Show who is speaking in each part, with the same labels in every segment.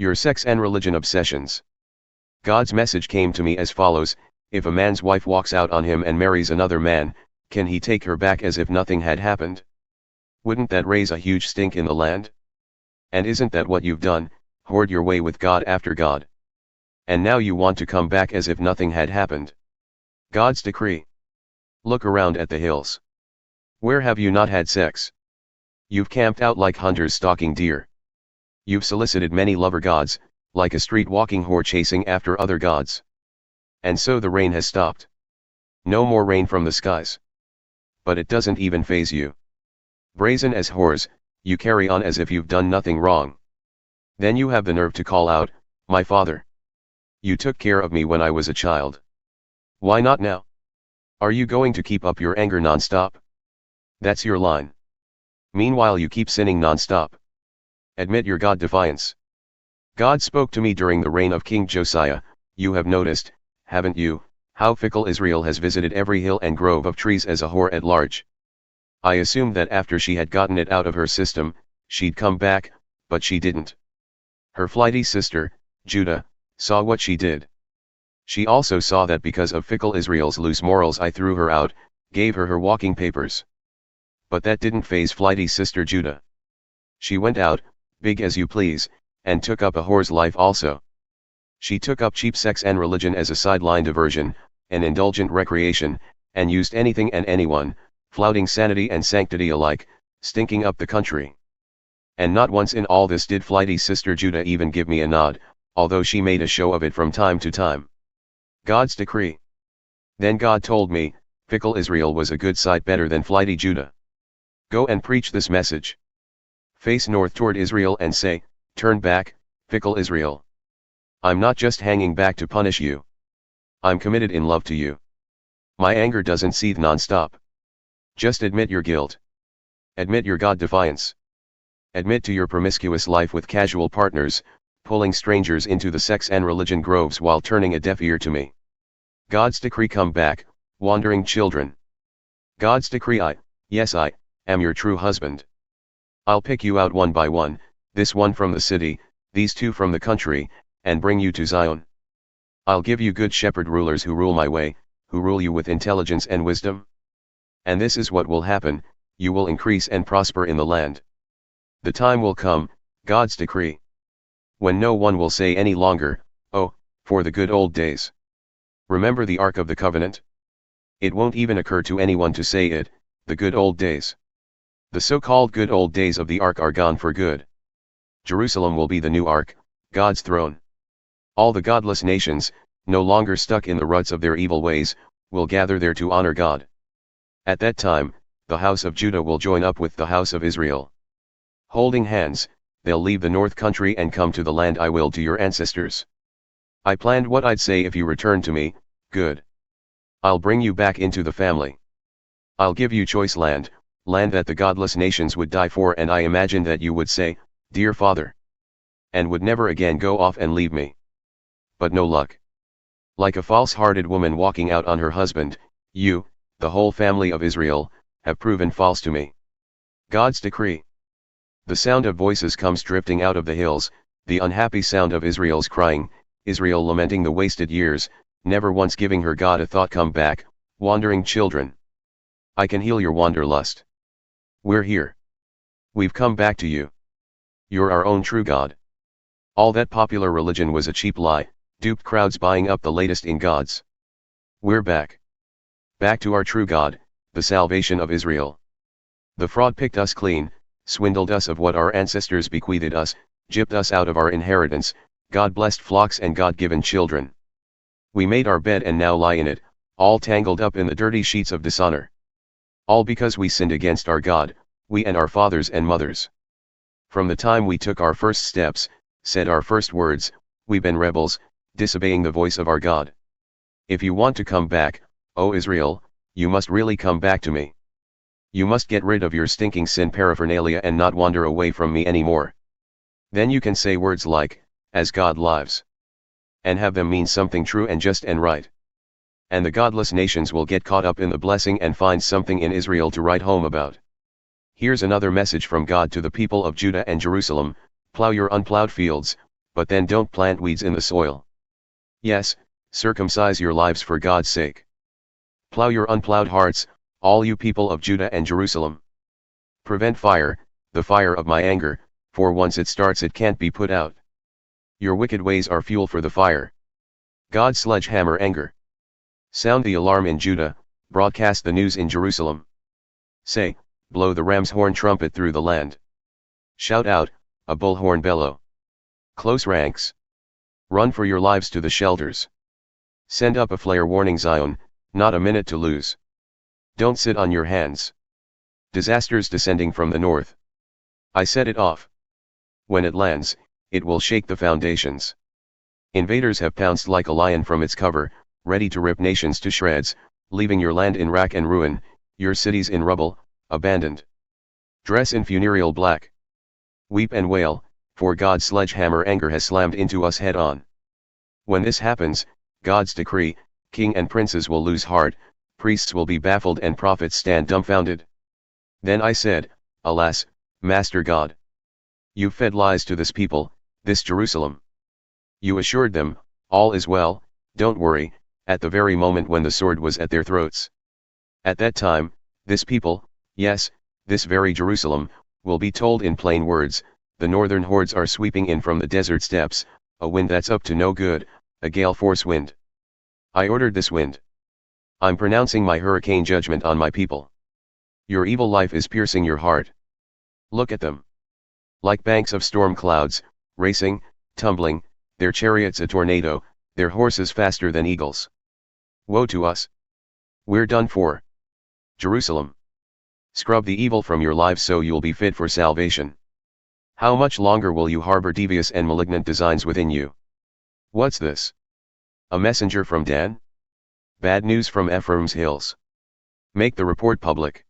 Speaker 1: Your sex and religion obsessions. God's message came to me as follows: if a man's wife walks out on him and marries another man, can he take her back as if nothing had happened? Wouldn't that raise a huge stink in the land? And isn't that what you've done, hoard your way with God after God? And now you want to come back as if nothing had happened. God's decree. Look around at the hills. Where have you not had sex? You've camped out like hunters stalking deer. You've solicited many lover gods, like a street-walking whore chasing after other gods. And so the rain has stopped. No more rain from the skies. But it doesn't even faze you. Brazen as whores, you carry on as if you've done nothing wrong. Then you have the nerve to call out, "My father. You took care of me when I was a child. Why not now? Are you going to keep up your anger nonstop? That's your line. Meanwhile you keep sinning nonstop. Admit your God defiance." God spoke to me during the reign of King Josiah. You have noticed, haven't you, how fickle Israel has visited every hill and grove of trees as a whore at large? I assumed that after she had gotten it out of her system, she'd come back, but she didn't. Her flighty sister, Judah, saw what she did. She also saw that because of fickle Israel's loose morals I threw her out, gave her walking papers. But that didn't faze flighty sister Judah. She went out, big as you please, and took up a whore's life also. She took up cheap sex and religion as a sideline diversion, an indulgent recreation, and used anything and anyone, flouting sanity and sanctity alike, stinking up the country. And not once in all this did flighty sister Judah even give me a nod, although she made a show of it from time to time. God's decree. Then God told me, fickle Israel was a good sight better than flighty Judah. Go and preach this message. Face north toward Israel and say, "Turn back, fickle Israel. I'm not just hanging back to punish you. I'm committed in love to you. My anger doesn't seethe nonstop. Just admit your guilt. Admit your God defiance. Admit to your promiscuous life with casual partners, pulling strangers into the sex and religion groves while turning a deaf ear to me. God's decree: come back, wandering children. God's decree: yes I, am your true husband. I'll pick you out one by one, this one from the city, these two from the country, and bring you to Zion. I'll give you good shepherd rulers who rule my way, who rule you with intelligence and wisdom. And this is what will happen: you will increase and prosper in the land. The time will come, God's decree, when no one will say any longer, "Oh, for the good old days." Remember the Ark of the Covenant? It won't even occur to anyone to say it, the good old days. The so-called good old days of the Ark are gone for good. Jerusalem will be the new Ark, God's throne. All the godless nations, no longer stuck in the ruts of their evil ways, will gather there to honor God. At that time, the house of Judah will join up with the house of Israel. Holding hands, they'll leave the north country and come to the land I willed to your ancestors. I planned what I'd say if you return to me. Good. I'll bring you back into the family. I'll give you choice land, land that the godless nations would die for, and I imagined that you would say, "Dear Father," and would never again go off and leave me. But no luck. Like a false-hearted woman walking out on her husband, you, the whole family of Israel, have proven false to me. God's decree. The sound of voices comes drifting out of the hills, the unhappy sound of Israel's crying, Israel lamenting the wasted years, never once giving her God a thought. Come back, wandering children. I can heal your wanderlust. We're here. We've come back to you. You're our own true God. All that popular religion was a cheap lie, duped crowds buying up the latest in gods. We're back. Back to our true God, the salvation of Israel. The fraud picked us clean, swindled us of what our ancestors bequeathed us, gypped us out of our inheritance, God-blessed flocks and God-given children. We made our bed and now lie in it, all tangled up in the dirty sheets of dishonor. All because we sinned against our God, we and our fathers and mothers. From the time we took our first steps, said our first words, we've been rebels, disobeying the voice of our God. If you want to come back, O Israel, you must really come back to me. You must get rid of your stinking sin paraphernalia and not wander away from me anymore. Then you can say words like, "As God lives," and have them mean something true and just and right. And the godless nations will get caught up in the blessing and find something in Israel to write home about. Here's another message from God to the people of Judah and Jerusalem: plow your unplowed fields, but then don't plant weeds in the soil. Yes, circumcise your lives for God's sake. Plow your unplowed hearts, all you people of Judah and Jerusalem. Prevent fire, the fire of my anger, for once it starts it can't be put out. Your wicked ways are fuel for the fire. God's sledgehammer anger. Sound the alarm in Judah, broadcast the news in Jerusalem. Say, blow the ram's horn trumpet through the land. Shout out, a bullhorn bellow. Close ranks. Run for your lives to the shelters. Send up a flare warning Zion, not a minute to lose. Don't sit on your hands. Disasters descending from the north. I set it off. When it lands, it will shake the foundations. Invaders have pounced like a lion from its cover, ready to rip nations to shreds, leaving your land in rack and ruin, your cities in rubble, abandoned. Dress in funereal black. Weep and wail, for God's sledgehammer anger has slammed into us head on. When this happens, God's decree, king and princes will lose heart, priests will be baffled and prophets stand dumbfounded. Then I said, Alas, Master God! You fed lies to this people, this Jerusalem. You assured them, all is well, don't worry, at the very moment when the sword was at their throats. At that time, this people, yes, this very Jerusalem, will be told in plain words, the northern hordes are sweeping in from the desert steppes, a wind that's up to no good, a gale force wind. I ordered this wind. I'm pronouncing my hurricane judgment on my people. Your evil life is piercing your heart. Look at them. Like banks of storm clouds, racing, tumbling, their chariots a tornado, their horses faster than eagles. Woe to us! We're done for. Jerusalem. Scrub the evil from your lives so you'll be fit for salvation. How much longer will you harbor devious and malignant designs within you? What's this? A messenger from Dan? Bad news from Ephraim's hills. Make the report public.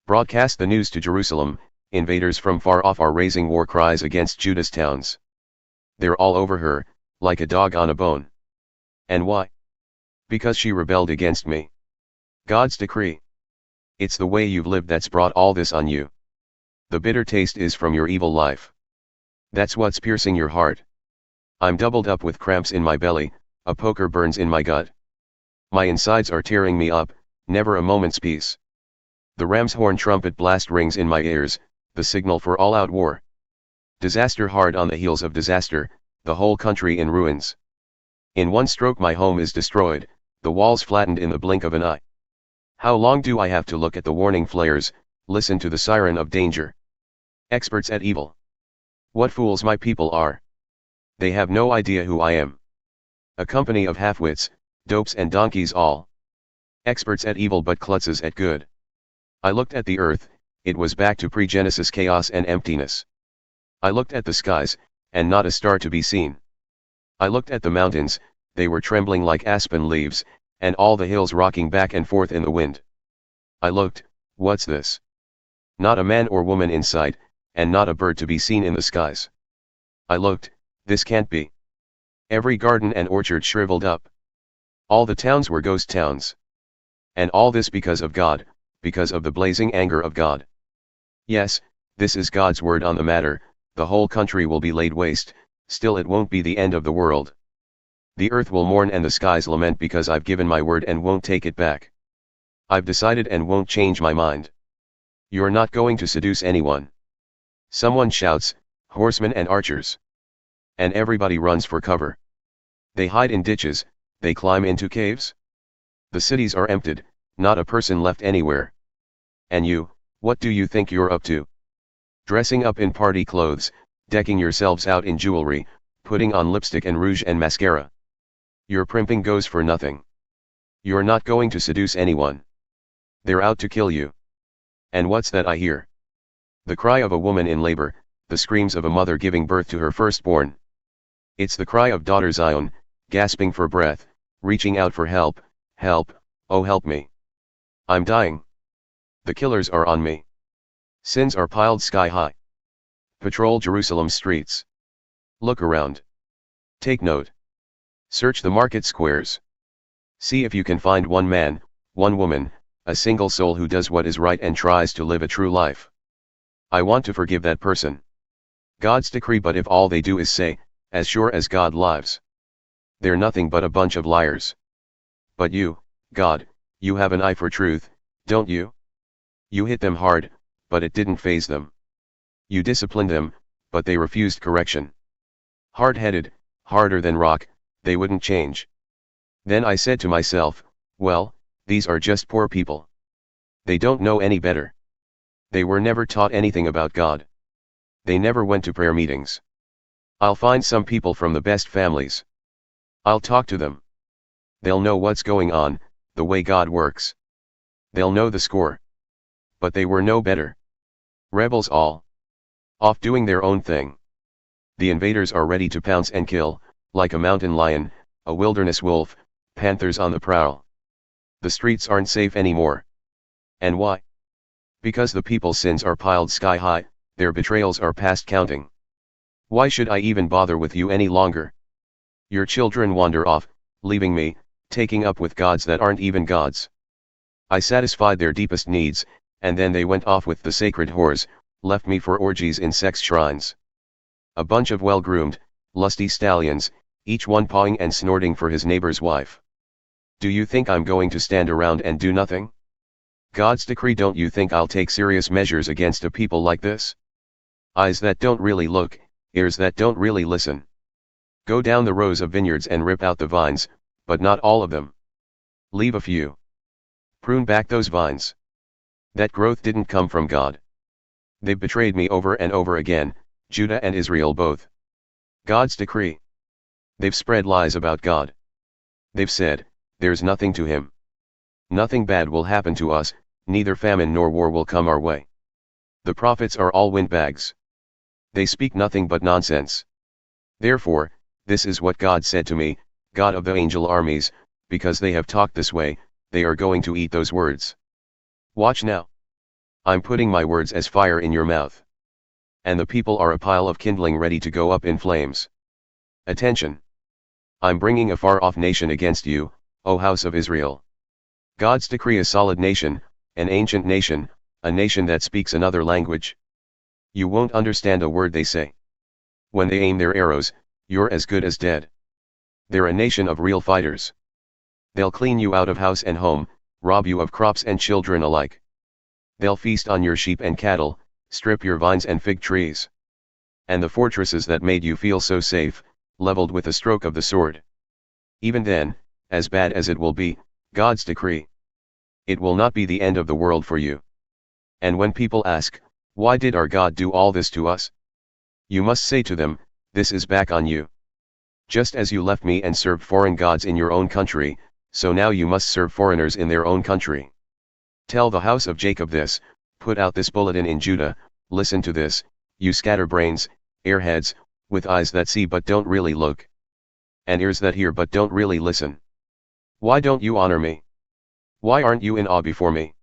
Speaker 1: Broadcast the news to Jerusalem, invaders from far off are raising war cries against Judah's towns. They're all over her, like a dog on a bone. And why? Because she rebelled against me. God's decree. It's the way you've lived that's brought all this on you. The bitter taste is from your evil life. That's what's piercing your heart. I'm doubled up with cramps in my belly, a poker burns in my gut. My insides are tearing me up, never a moment's peace. The ram's horn trumpet blast rings in my ears, the signal for all-out war. Disaster hard on the heels of disaster, the whole country in ruins. In one stroke my home is destroyed, the walls flattened in the blink of an eye. How long do I have to look at the warning flares, listen to the siren of danger? Experts at evil. What fools my people are. They have no idea who I am. A company of half-wits, dopes and donkeys all. Experts at evil but klutzes at good. I looked at the earth, it was back to pre-Genesis chaos and emptiness. I looked at the skies, and not a star to be seen. I looked at the mountains, they were trembling like aspen leaves, and all the hills rocking back and forth in the wind. I looked, what's this? Not a man or woman in sight, and not a bird to be seen in the skies. I looked, this can't be. Every garden and orchard shriveled up. All the towns were ghost towns. And all this because of God, because of the blazing anger of God. Yes, this is God's word on the matter, the whole country will be laid waste, still it won't be the end of the world. The earth will mourn and the skies lament because I've given my word and won't take it back. I've decided and won't change my mind. You're not going to seduce anyone. Someone shouts, horsemen and archers. And everybody runs for cover. They hide in ditches, they climb into caves. The cities are emptied, not a person left anywhere. And you, what do you think you're up to? Dressing up in party clothes, decking yourselves out in jewelry, putting on lipstick and rouge and mascara. Your primping goes for nothing. You're not going to seduce anyone. They're out to kill you. And what's that I hear? The cry of a woman in labor, the screams of a mother giving birth to her firstborn. It's the cry of daughter Zion, gasping for breath, reaching out for help, help, oh help me. I'm dying. The killers are on me. Sins are piled sky high. Patrol Jerusalem's streets. Look around. Take note. Search the market squares. See if you can find one man, one woman, a single soul who does what is right and tries to live a true life. I want to forgive that person. God's decree, but if all they do is say, As sure as God lives. They're nothing but a bunch of liars. But you, God, you have an eye for truth, don't you? You hit them hard, but it didn't faze them. You disciplined them, but they refused correction. Hard-headed, harder than rock, they wouldn't change. Then I said to myself, well, these are just poor people. They don't know any better. They were never taught anything about God. They never went to prayer meetings. I'll find some people from the best families. I'll talk to them. They'll know what's going on, the way God works. They'll know the score. But they were no better. Rebels all. Off doing their own thing. The invaders are ready to pounce and kill, like a mountain lion, a wilderness wolf, panthers on the prowl. The streets aren't safe anymore. And why? Because the people's sins are piled sky high, their betrayals are past counting. Why should I even bother with you any longer? Your children wander off, leaving me, taking up with gods that aren't even gods. I satisfied their deepest needs, and then they went off with the sacred whores, left me for orgies in sex shrines. A bunch of well-groomed, lusty stallions, each one pawing and snorting for his neighbor's wife. Do you think I'm going to stand around and do nothing? God's decree. Don't you think I'll take serious measures against a people like this? Eyes that don't really look, ears that don't really listen. Go down the rows of vineyards and rip out the vines, but not all of them. Leave a few. Prune back those vines. That growth didn't come from God. They've betrayed me over and over again, Judah and Israel both. God's decree. They've spread lies about God. They've said, there's nothing to him. Nothing bad will happen to us, neither famine nor war will come our way. The prophets are all windbags. They speak nothing but nonsense. Therefore, this is what God said to me, God of the angel armies, because they have talked this way, they are going to eat those words. Watch now. I'm putting my words as fire in your mouth. And the people are a pile of kindling ready to go up in flames. Attention. I'm bringing a far-off nation against you, O house of Israel. God's decree. A solid nation, an ancient nation, a nation that speaks another language. You won't understand a word they say. When they aim their arrows, you're as good as dead. They're a nation of real fighters. They'll clean you out of house and home, rob you of crops and children alike. They'll feast on your sheep and cattle, strip your vines and fig trees. And the fortresses that made you feel so safe, leveled with a stroke of the sword. Even then, as bad as it will be, God's decree. It will not be the end of the world for you. And when people ask, why did our God do all this to us? You must say to them, this is back on you. Just as you left me and served foreign gods in your own country, so now you must serve foreigners in their own country. Tell the house of Jacob this, put out this bulletin in Judah, listen to this, you scatterbrains, airheads, with eyes that see but don't really look. And ears that hear but don't really listen. Why don't you honor me? Why aren't you in awe before me?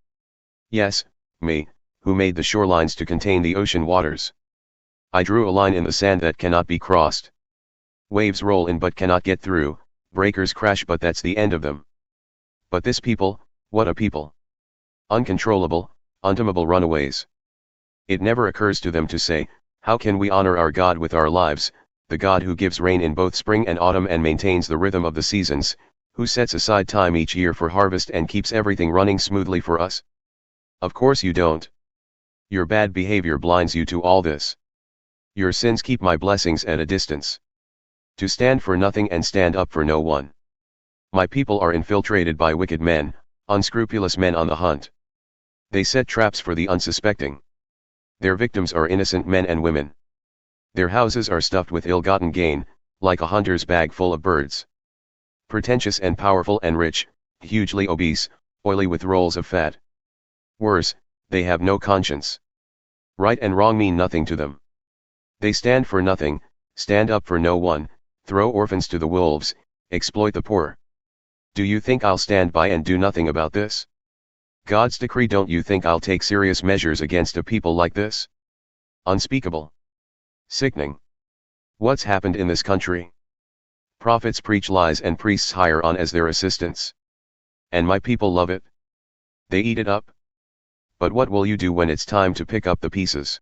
Speaker 1: Yes, me, who made the shorelines to contain the ocean waters. I drew a line in the sand that cannot be crossed. Waves roll in but cannot get through, breakers crash but that's the end of them. But this people, what a people! Uncontrollable, untamable runaways. It never occurs to them to say, how can we honor our God with our lives, the God who gives rain in both spring and autumn and maintains the rhythm of the seasons, who sets aside time each year for harvest and keeps everything running smoothly for us? Of course you don't. Your bad behavior blinds you to all this. Your sins keep my blessings at a distance. To stand for nothing and stand up for no one. My people are infiltrated by wicked men, unscrupulous men on the hunt. They set traps for the unsuspecting. Their victims are innocent men and women. Their houses are stuffed with ill-gotten gain, like a hunter's bag full of birds. Pretentious and powerful and rich, hugely obese, oily with rolls of fat. Worse, they have no conscience. Right and wrong mean nothing to them. They stand for nothing, stand up for no one, throw orphans to the wolves, exploit the poor. Do you think I'll stand by and do nothing about this? God's decree. Don't you think I'll take serious measures against a people like this? Unspeakable. Sickening. What's happened in this country? Prophets preach lies and priests hire on as their assistants. And my people love it. They eat it up. But what will you do when it's time to pick up the pieces?